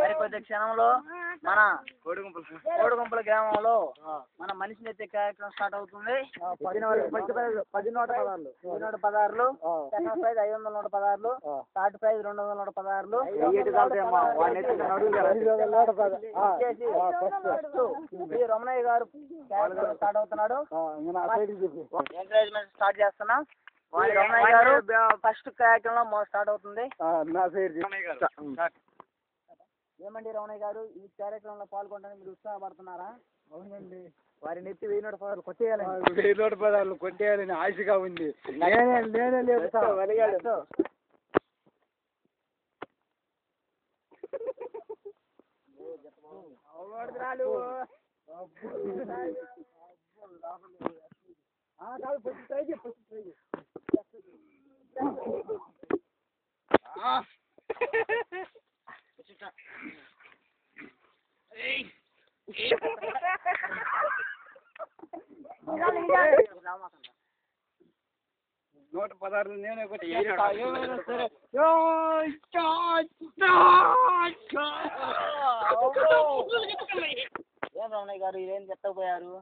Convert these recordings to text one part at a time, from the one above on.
మరి కొద్ది క్షణంలో మన కోడిగుంపల గ్రామంలో మన మనిషిని ఎత్తే కార్యక్రమం స్టార్ట్ అవుతుంది. 10 నోట 16 సెకండ్ ప్రైజ్ 500 నోట 16, థర్డ్ ప్రైజ్ 200 నోట 16. రమణయ్య గారు కార్యక్రమం స్టార్ట్ అవుతున్నాడు. ఎంకరేజ్మెంట్ స్టార్ట్ చేస్తున్నా. రమణయ్య గారు ఫస్ట్ కార్యక్రమం స్టార్ట్ అవుతుంది. ఏమండి రమణయ్య గారు, ఈ కార్యక్రమంలో పాల్గొనడానికి మీరు ఉత్సాహపడుతున్నారా? అవునండి. వారిని ఎత్తి 1000 నోట 16 కొట్టేయాలండి. 1000 నోట 16 కొట్టేయాలని ఆశగా ఉంది. నేనే లేదు. నోట 16 నేనే కొట్టి ఏం రమణయ్య గారు ఇదేం చెప్పకపోయారు?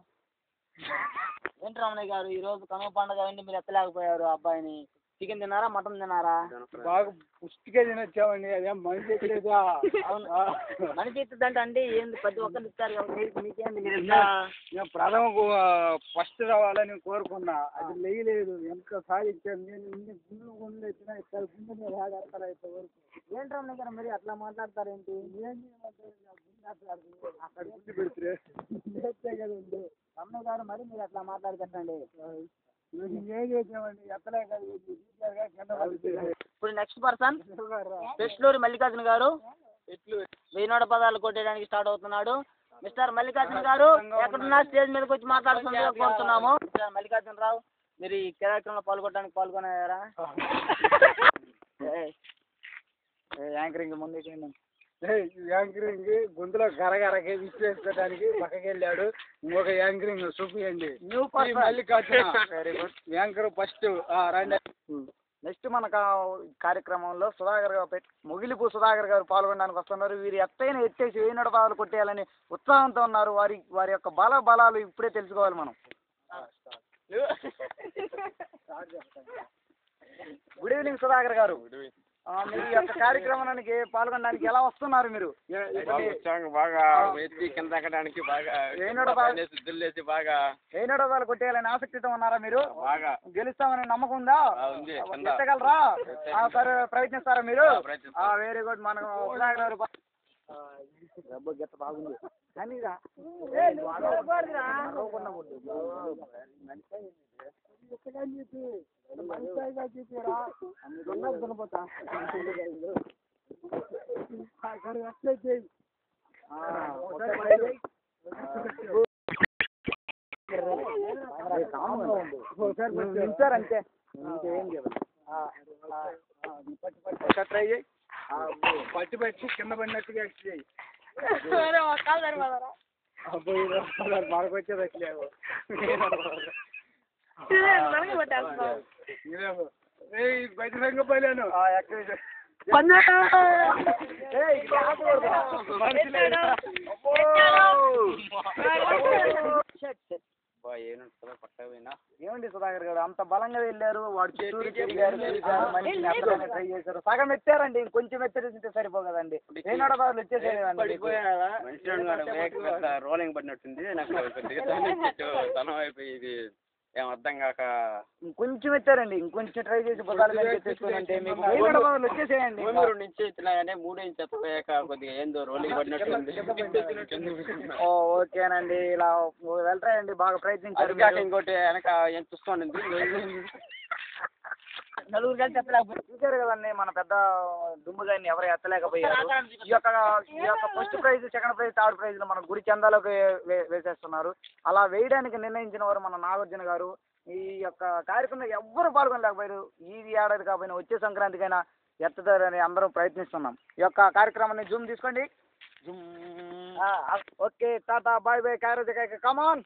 ఏంటి రమణయ్య గారు, ఈ రోజు కనుమ పండుగ అయింది, మీరు ఎత్తలేకపోయారు అబ్బాయిని? చికెన్ తిన్నారా, మటన్ తిన్నారా? బాగా పుష్టిగా తినొచ్చామండి. అదేం మనిషి ఎత్తలేదా? అవును, మనిషి ఎత్తుదంటే అండి ఏంది, ప్రతి ఒక్కరు ఇస్తారు కదా, మీకేంది? నేను ప్రథమ ఫస్ట్ రావాలని కోరుకున్నా, అది లేయలేదు. ఎంత సాధించాను నేను. ఇన్ని గుళ్ళు గుళ్ళు ఎత్తినా ఇక్కడ గుండె మీద ఆడతారా ఇంత వరకు? ఏంటి రమణయ్య గారు మరి అట్లా మాట్లాడతారేంటి? అక్కడ గుండి పెడితే కదండి రమణయ్య గారు, మరి మీరు అట్లా మాట్లాడకండి. ఏం చేసామండి, ఎత్తలే కదా. ఇప్పుడు నెక్స్ట్ పర్సన్ పెట్లూరి మల్లికార్జున గారు 1000 నోట 16 కొట్టేయడానికి స్టార్ట్ అవుతున్నాడు. మిస్టర్ మల్లికార్జున గారు ఎక్కడున్నా స్టేజ్ మీదకి వచ్చి మాట్లాడుతుందో కోరుతున్నాము. మల్లికార్జున రావు, మీరు ఈ కార్యక్రమంలో పాల్గొన్నారా? యాంకరింగ్ ముందు యాంకరింగ్ గొంతులో గరగరకి విశ్లేషించడానికి పక్కకి వెళ్ళాడు. ఇంకొక యాంకరింగ్ చూపియండి. Mallikarjuna very good anchor first రండి. నెక్స్ట్ మన కార్యక్రమంలో సుధాకర్ గారు ముగిలిపు సుధాకర్ గారు పాల్గొనడానికి వస్తున్నారు. వీరు ఎత్తైన ఎత్తేసి 1000 నోట 16 కొట్టేయాలని ఉత్సాహంతో ఉన్నారు. వారి యొక్క బలాలు ఇప్పుడే తెలుసుకోవాలి మనం. గుడ్ ఈవినింగ్ సుధాకర్ గారు, మీరు ఈ యొక్క కార్యక్రమానికి పాల్గొనడానికి ఎలా వస్తున్నారు? మీరు బాగా కింద ఎక్కడానికి బాగా 1000 నోట 16 కొట్టేయాలని ఆసక్తితో ఉన్నారా? మీరు గెలుస్తామని నమ్మకం ఉందా? ఎత్తగలరా? సరే, ప్రయత్నిస్తారా మీరు? Very good. మన సుధాకర్ గారు గెత్త బాగుంది కానీ అంతే, ఇంకేం ట్రై చేయి. పట్టి కింద పడినట్టుగా చేయి. మనకు వచ్చేది వచ్చలేవు. బయట పోయాను. ఏమండి సుధాకర్ గారు, అంత బలంగా వెళ్ళారు, వాడు చుట్టూరు తిరిగారు, ట్రై చేశారు, సగం ఎత్తారండి. ఇంకొంచెం ఎత్తేసింటే సరిపోగదండి. 1000 నోట 16 వచ్చేసేదండి. రోలింగ్ పడినట్టుంది నాకు. తనం అయిపోయి ఇది ఏం అర్థం కాక ఇంకొంచెం ఎత్తారండి. ఇంకొంచెం ట్రై చేసి బుధాలు తెచ్చుకోనంటే మీకు 1000 నోట 16 వచ్చేసేయండి. 2 నుంచి ఎత్తినా కానీ 3 ఇంచ్ ఎత్తపోయాక కొద్దిగా ఏందో రోలింగ్ పడినట్టుంది. ఓకేనండి, ఇలా వెళ్తాయండి. బాగా ప్రయత్నించారు. ఇంకోటి వెనక ఏం చూసుకోండి. నలుగురు కలిసి ఎత్తలేకపోయారు. చూసారు కదండి, మన పెద్ద దుమ్ముగాన్ని ఎవరు ఎత్తలేకపోయారు. ఈ యొక్క first prize, second prize, third prize మన గుడి చందాలోకి వేసేస్తున్నారు. అలా వేయడానికి నిర్ణయించిన వారు మన నాగార్జున గారు. ఈ యొక్క కార్యక్రమంలో ఎవ్వరు పాల్గొనలేకపోయారు. ఈ ఏడాది కాకపోయినా వచ్చే సంక్రాంతికైనా ఎత్తుతారని అందరం ప్రయత్నిస్తున్నాం. ఈ యొక్క కార్యక్రమాన్ని జూమ్ తీసుకోండి. Zoom. Okay, tata, bye bye, కమాన్.